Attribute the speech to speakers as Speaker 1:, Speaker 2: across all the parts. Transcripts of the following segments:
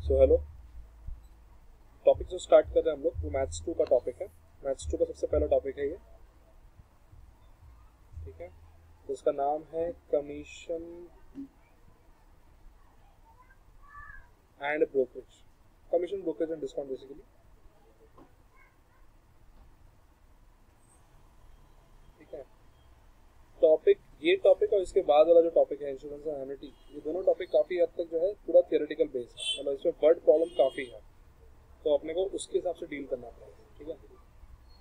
Speaker 1: So hello, topic जो start कर रहे हैं हम लोग वो मैथ्स 2 का टॉपिक है। मैथ्स 2 का सबसे पहला टॉपिक है ये, ठीक है। तो इसका नाम है commission and brokerage, commission brokerage and discount basically, ठीक है। टॉपिक ये टॉपिक और इसके बाद वाला जो टॉपिक है इंश्योरेंस एंड एन्युटी, ये दोनों टॉपिक काफी हद तक जो है पूरा थियोरेटिकल बेस है, मतलब इसमें वर्ड प्रॉब्लम काफी है, तो अपने को उसके हिसाब से डील करना पड़ेगा, ठीक है।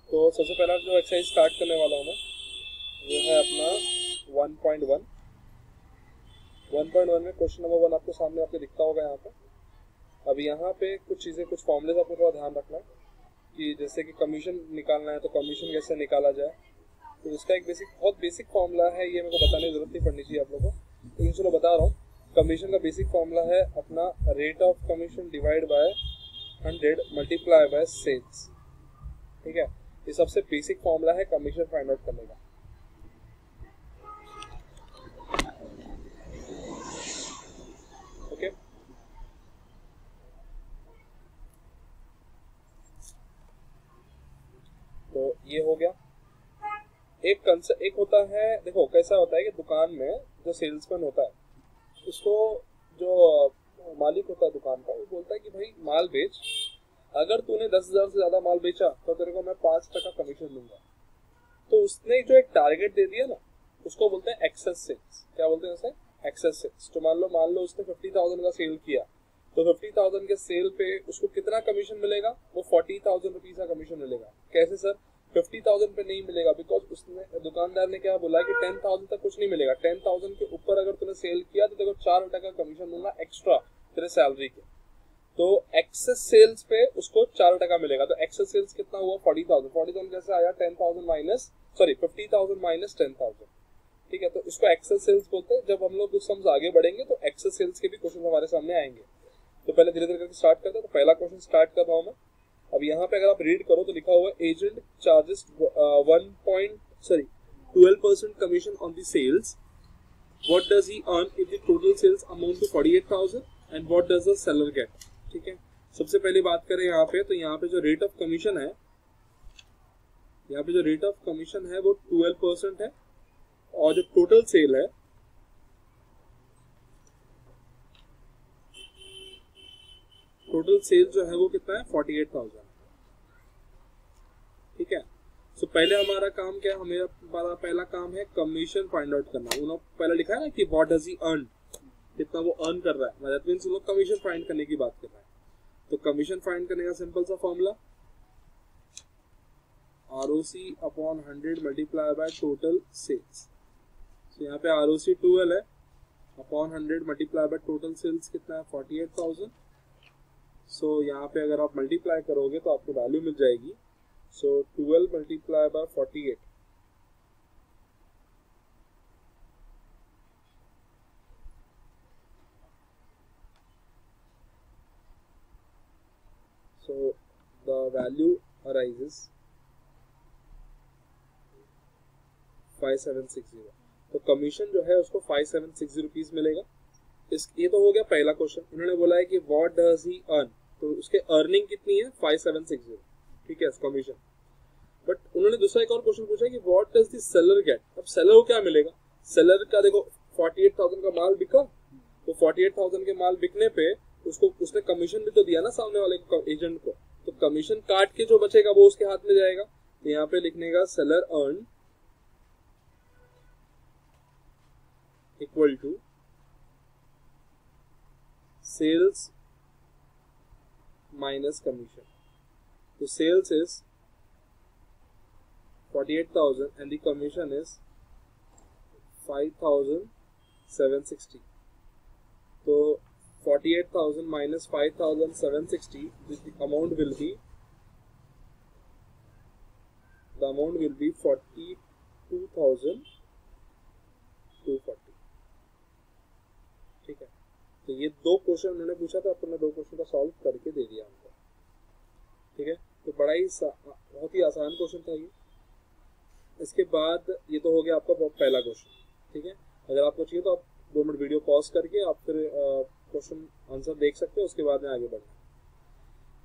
Speaker 1: तो सबसे पहला जो एक्सरसाइज स्टार्ट करने वाला हूँ मैं वो है अपना 1.1। 1.1 में क्वेश्चन नंबर 1 आपको सामने आपके दिखता होगा यहाँ पे। अब यहाँ पे कुछ चीज़ें, कुछ फॉर्मूलेज आपको थोड़ा ध्यान रखना है कि जैसे कि कमीशन निकालना है तो कमीशन कैसे निकाला जाए। तो इसका एक बहुत बेसिक फॉर्मूला है, ये मेरे को बताने की जरूरत नहीं पड़नी चाहिए आप लोगों को, लेकिन चलो बता रहा हूँ। कमीशन का बेसिक फॉर्मूला है अपना rate of commission divide by 100 multiply by sales, ठीक है। ये सबसे बेसिक फॉर्मूला है कमीशन फाइंड आउट करने का। ओके, तो ये हो गया। एक होता है, देखो कैसा होता है कि दुकान में जो सेल्समैन होता है उसको जो मालिक होता है दुकान का, वो बोलता है कि भाई माल बेच, अगर तूने 10,000 से ज्यादा माल बेचा तो तेरे को मैं 5% कमीशन दूंगा। तो उसने जो एक टारगेट दे दिया ना, उसको बोलते हैं एक्सेस सेल्स। क्या बोलते हैं उसे? Excess sales. तो मान लो उसने 50,000 का सेल किया, तो 50,000 के सेल पे उसको कितना कमीशन मिलेगा? वो 40,000 रुपीज का कमीशन मिलेगा। कैसे सर? 50,000 पे नहीं मिलेगा, बिकॉज उसने, दुकानदार ने क्या बोला कि 10,000 तक कुछ नहीं मिलेगा। 10,000 के ऊपर अगर तूने सेल किया तो देखो 4% का कमीशन दूंगा एक्स्ट्रा तेरे सैलरी के। तो एक्सेस सेल्स पे उसको 4% मिलेगा। तो एक्सेस सेल्स कितना हुआ? 40,000। 40,000 कैसे आया? 10,000 माइनस 50,000 माइनस 10,000, ठीक है। तो इसको एक्सेस सेल्स बोलते हैं। जब हम लोग कुछ समझ आगे बढ़ेंगे तो एक्सेस सेल्स के भी क्वेश्चन हमारे सामने आएंगे। तो पहले धीरे धीरे करके स्टार्ट करते हैं। तो पहला क्वेश्चन स्टार्ट कर रहा हूं मैं। अब यहाँ पे अगर आप रीड करो तो लिखा हुआ है agent charges 12% commission on the sales. What does he earn if the total sales amount to 48,000 and what does the seller get, ठीक है। सबसे पहले बात करें यहाँ पे, तो यहाँ पे जो रेट ऑफ कमीशन है, यहाँ पे जो रेट ऑफ कमीशन है वो 12% है, और जो टोटल सेल है टोटल सेल जो है वो कितना है? 48,000, ठीक है। तो पहले हमारा काम क्या है? हमारा पहला काम है कमीशन फाइंड आउट करना। उन्होंने पहले लिखा है ना कि व्हाट डज ही अर्न, कितना वो अर्न कर रहा है, दैट मींस उन लोग कमीशन फाइंड करने की बात कर रहा है। तो कमीशन फाइंड करने का सिंपल सा formula ROC upon 100 multiply by total sales. तो यहाँ पे ROC 12 है, upon 100 multiply by total sales कितना है? 48,000। सो यहाँ पे अगर आप मल्टीप्लाई करोगे तो आपको वैल्यू मिल जाएगी। सो 12 multiply by 48, so the value arises 5760। तो कमीशन जो है उसको 5760 रुपीज मिलेगा। ये तो हो गया पहला क्वेश्चन। इन्होंने बोला है कि व्हाट डज ही अर्न, तो उसके अर्निंग कितनी है? 5760, ठीक है, कमीशन। बट उन्होंने दूसरा एक और क्वेश्चन पूछा है कि what does the seller get. अब सेलर को क्या मिलेगा? सेलर का देखो 48,000 का माल बिका, तो 48,000 के माल बिकने पे उसने कमीशन भी तो दिया ना सामने वाले को, एजेंट को। तो कमीशन काट के जो बचेगा वो उसके हाथ में जाएगा। तो यहाँ पे लिखने का seller earn equal to sales minus commission. तो sales is 48,000 and the commission is 5,760. So 48,000 minus 5,760, the amount will be 42,240, ठीक है। तो ये दो क्वेश्चन उन्होंने पूछा था, अपने दो क्वेश्चन का सॉल्व करके दे दिया हमको, ठीक है। तो बड़ा ही बहुत ही आसान क्वेश्चन था ये। इसके बाद ये तो हो गया आपका पहला क्वेश्चन, ठीक है। अगर आपको चाहिए तो आप 2 मिनट वीडियो पॉज करके आप फिर क्वेश्चन आंसर देख सकते हो, उसके बाद में आगे बढ़ना।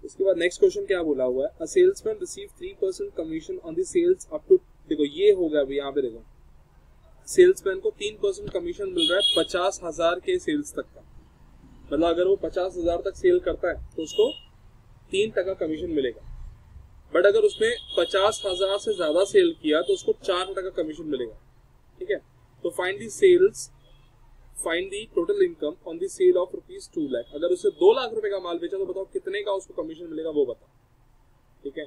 Speaker 1: उसके बाद नेक्स्ट क्वेश्चन क्या बोला हुआ है, a salesman receive 3% commission on the sales up to, देखो ये हो गया अभी यहाँ पे, देखो सेल्समैन को 3% कमीशन मिल रहा है 50,000 के सेल्स तक का, मतलब अगर वो 50,000 तक सेल करता है तो उसको 3% कमीशन मिलेगा। बट अगर उसने 50,000 से ज्यादा सेल किया तो उसको 4% कमीशन मिलेगा। ठीक है, तो find the sales, find the total income on the sale of ₹2 lakh. अगर उसने 2 लाख रुपए का माल बेचा तो बताओ कितने का उसको कमीशन मिलेगा, वो बताओ। ठीक है,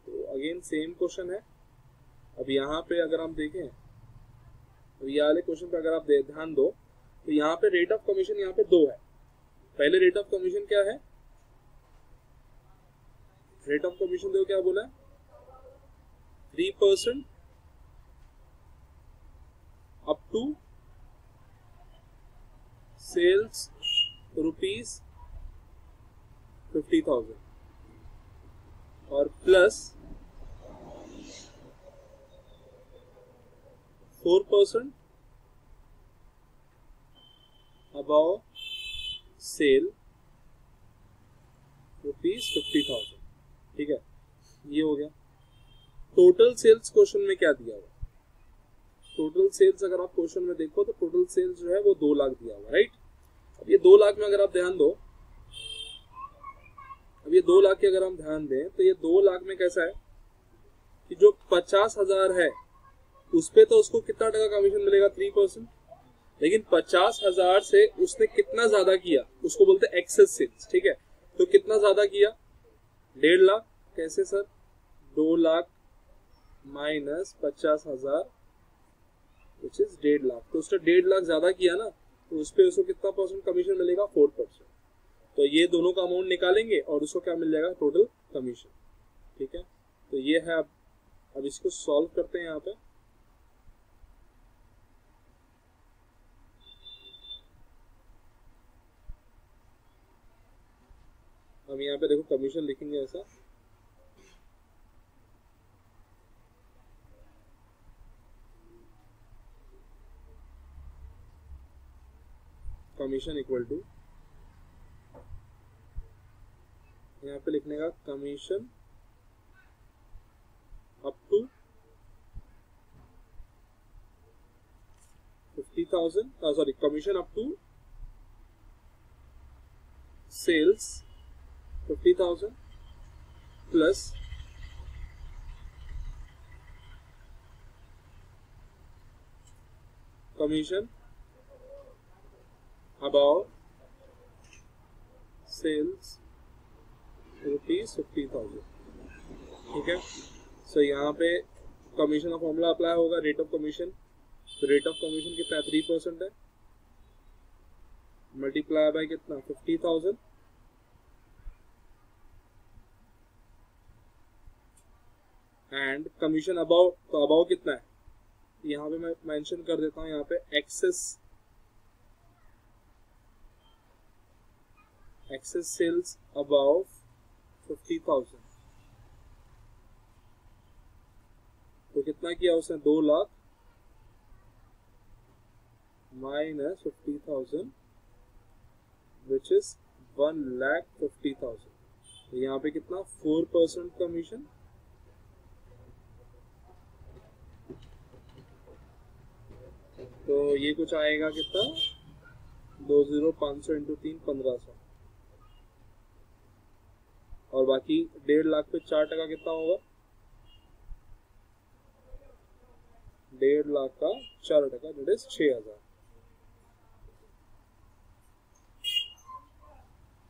Speaker 1: तो अगेन सेम क्वेश्चन है। अब यहाँ पे अगर हम देखें, तो ये वाले क्वेश्चन पे अगर आप ध्यान दो तो यहाँ पे रेट ऑफ कमीशन यहाँ पे 2 है। पहले रेट ऑफ कमीशन क्या है, रेट ऑफ कमीशन देखो क्या बोला है, 3% अप टू सेल्स ₹50,000 और प्लस 4% अबाउ सेल ₹50,000। ठीक है, ये हो गया। टोटल सेल्स क्वेश्चन में क्या दिया हुआ, टोटल सेल्स अगर आप क्वेश्चन में देखो तो टोटल सेल्स जो है वो 2 लाख दिया हुआ, राइट। अब ये 2 लाख में अगर आप ध्यान दो, अब ये 2 लाख की अगर हम ध्यान दें तो ये 2 लाख में कैसा है कि जो 50,000 है उस पे तो उसको कितना टका कमीशन मिलेगा, 3%। लेकिन 50,000 से उसने कितना ज्यादा किया उसको बोलते हैं एक्सेस सेल्स। ठीक है, तो कितना ज्यादा किया, 1.5 लाख। कैसे sir, 2 lakh minus 50,000 which is 1.5 lakh. तो उसने 1.5 लाख ज्यादा किया ना, तो उस पे उसको कितना परसेंट कमीशन मिलेगा, 4%। तो ये दोनों का अमाउंट निकालेंगे और उसको क्या मिल जाएगा, टोटल कमीशन। ठीक है, तो ये है। अब इसको सॉल्व करते हैं यहाँ पे। अब यहाँ पे देखो कमीशन लिखेंगे ऐसा, कमीशन इक्वल टू, यहाँ पे लिखने का commission up to 50,000, sorry commission up to sales 50,000 plus commission above sales ₹50,000। ठीक है, सो यहाँ पे कमीशन का फॉर्मूला अप्लाई होगा, रेट ऑफ कमीशन। तो रेट ऑफ कमीशन कितना है, 3% है, मल्टीप्लाई बाय कितना, 50,000 एंड कमीशन अबाउ, तो अबाउ कितना है, यहाँ पे मैं मेंशन कर देता हूँ, यहाँ पे एक्सेस सेल्स अबाउ 50,000। तो कितना किया उसने, 2 लाख माइनस 50,000 विच इज 1,50,000। तो यहाँ पे कितना, 4% कमीशन। तो ये कुछ आएगा कितना, 20,500 इंटू 3, 1,500। और बाकी 1.5 लाख पे 4% कितना होगा, 1.5 लाख का 4%, दैट इज 6,000।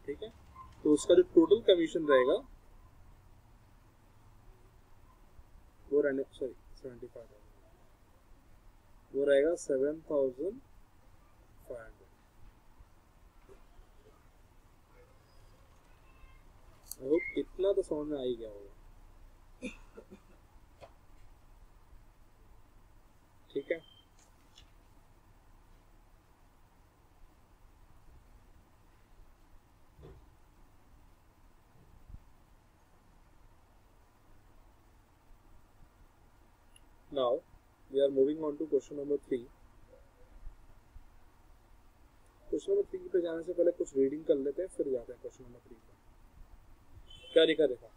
Speaker 1: ठीक है, तो उसका जो टोटल कमीशन रहेगा वो रहने, सॉरी 75,000, वो रहेगा 7,500। आई होप इतना तो समझ में आ ही गया होगा। ठीक है, now we are moving on to question number 3. Question question number 3 पे जाने से पहले कुछ रीडिंग कर लेते हैं, फिर जाते हैं क्वेश्चन नंबर 3 पे। क्या लिखा देखा,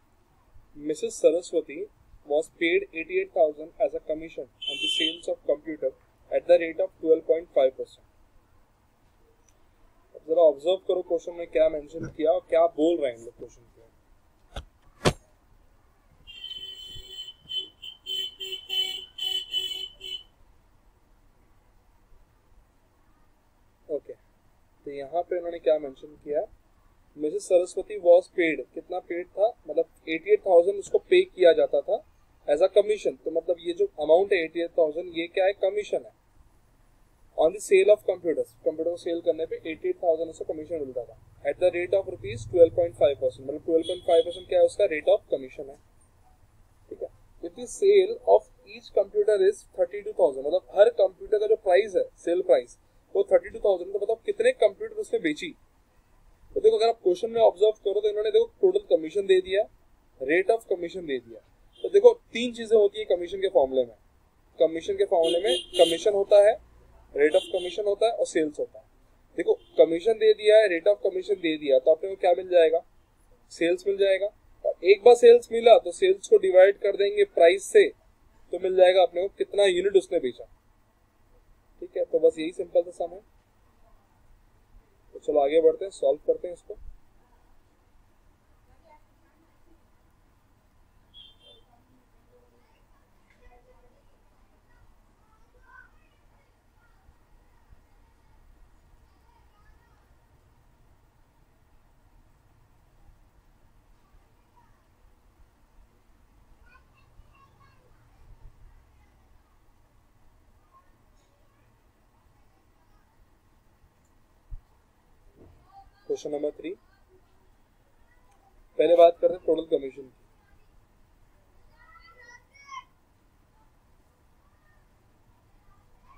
Speaker 1: Mrs Saraswati was paid 88,000 as a commission on the sales of computer at the rate of 12.5%। अब जरा ऑब्जर्व करो क्वेश्चन में क्या मेंशन किया और क्या बोल रहे हैं हम लोग क्वेश्चन पे। ओके, तो यहाँ पे उन्होंने क्या मेंशन किया, मिसेस सरस्वती वॉज पेड, कितना पेड था, मतलब 88,000 उसको पे किया जाता था एज अ कमीशन। तो मतलब ये जो अमाउंट है 88,000 ये क्या है, कमीशन है on the sale of computers, computer को सेल करने पे 88,000 उसको कमीशन मिलता था at the rate of rupees 12.5%, मतलब 12.5% क्या है उसका रेट ऑफ कमीशन है, ठीक है। With the sale of each computer is 32,000, मतलब हर कंप्यूटर का जो प्राइस है, सेल प्राइस वो 32,000, तो मतलब कितने कंप्यूटर उसने बेची। तो देखो अगर आप क्वेश्चन में ऑब्जर्व करो तो इन्होंने देखो टोटल कमीशन दे दिया, रेट ऑफ कमीशन दे दिया। तो देखो तीन चीजें होती है कमीशन के फॉर्मूले में। कमीशन के फॉर्मूले में कमीशन होता है, रेट ऑफ कमीशन होता है और सेल्स होता है। देखो कमीशन दे दिया है, रेट ऑफ कमीशन दे दिया, तो अपने को क्या मिल जाएगा, सेल्स मिल जाएगा। और एक बार सेल्स मिला तो सेल्स को डिवाइड कर देंगे प्राइस से, तो मिल जाएगा अपने को कितना यूनिट उसने बेचा, ठीक है। तो बस यही सिंपल सा सम है। तो चलो आगे बढ़ते हैं, सॉल्व करते हैं इसको। क्वेश्चन नंबर 3, पहले बात करते हैं टोटल कमीशन की।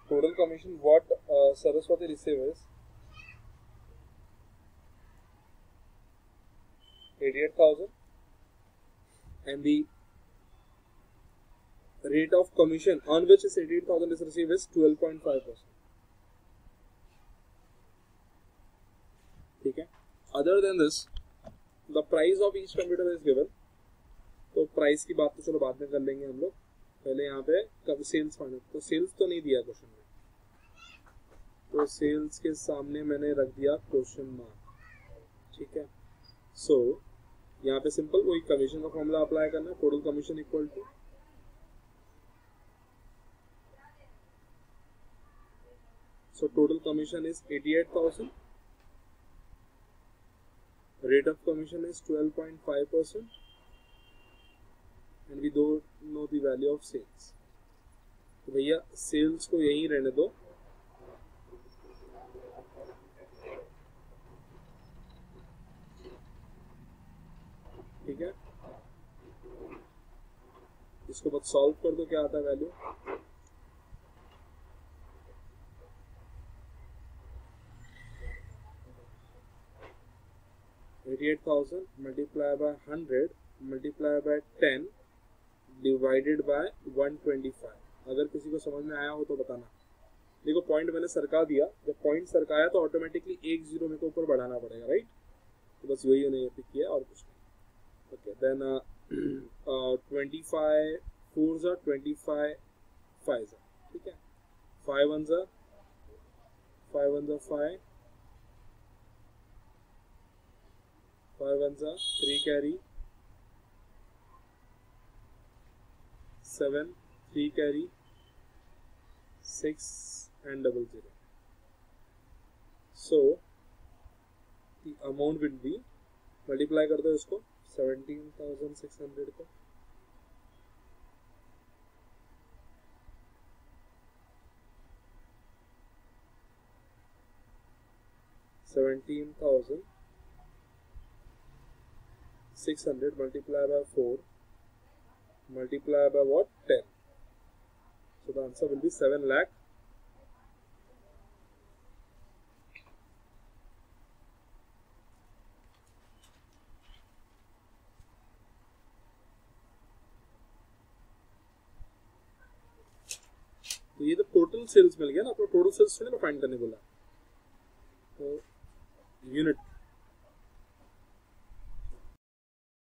Speaker 1: Total commission what Saraswati receive is 88,000 and the rate of commission on which is 88,000 is received is 12.5%, ठीक है। Other than this the price of each computer is given. तो प्राइस की बात तो चलो बाद में कर लेंगे हम लोग, पहले यहाँ पे कब सेल्स फाइनल, तो सेल्स तो नहीं दिया क्वेश्चन में, तो सेल्स के सामने मैंने रख दिया क्वेश्चन मार्क, ठीक है। सो यहाँ पे सिंपल वही कमीशन का फॉर्मूला अप्लाई करना, total commission equal to so total commission is 88,000, rate of commission is 12.5%, and we don't know the value of sales। तो भैया सेल्स को यहीं रहने दो, ठीक है। इसको बस सॉल्व कर दो, क्या आता है value, $88,000 multiplied by 100 multiplied by 10 divided by 125। अगर किसी को समझ में आया हो तो बताना। देखो पॉइंट मैंने सरका दिया, जब पॉइंट सरकाया तो ऑटोमेटिकली एक जीरो मेरे को ऊपर बढ़ाना पड़ेगा, राइट। तो बस वही उन्हें पिक किया और कुछ नहीं। Okay then 25 4s are 25 5s, ठीक है। 5 1s are 5 5 1s are 3 carry 7 3 carry 6 and 00। So the amount will be, multiply कर दो इसको 17,600 को, $17,600 multiplied by 4 multiplied by what, 10। So the answer will be 7 lakh। तो ये तो टोटल सेल्स मिल गया ना, आपको टोटल सेल्स थोड़ी ना फाइंड करने बोला, per unit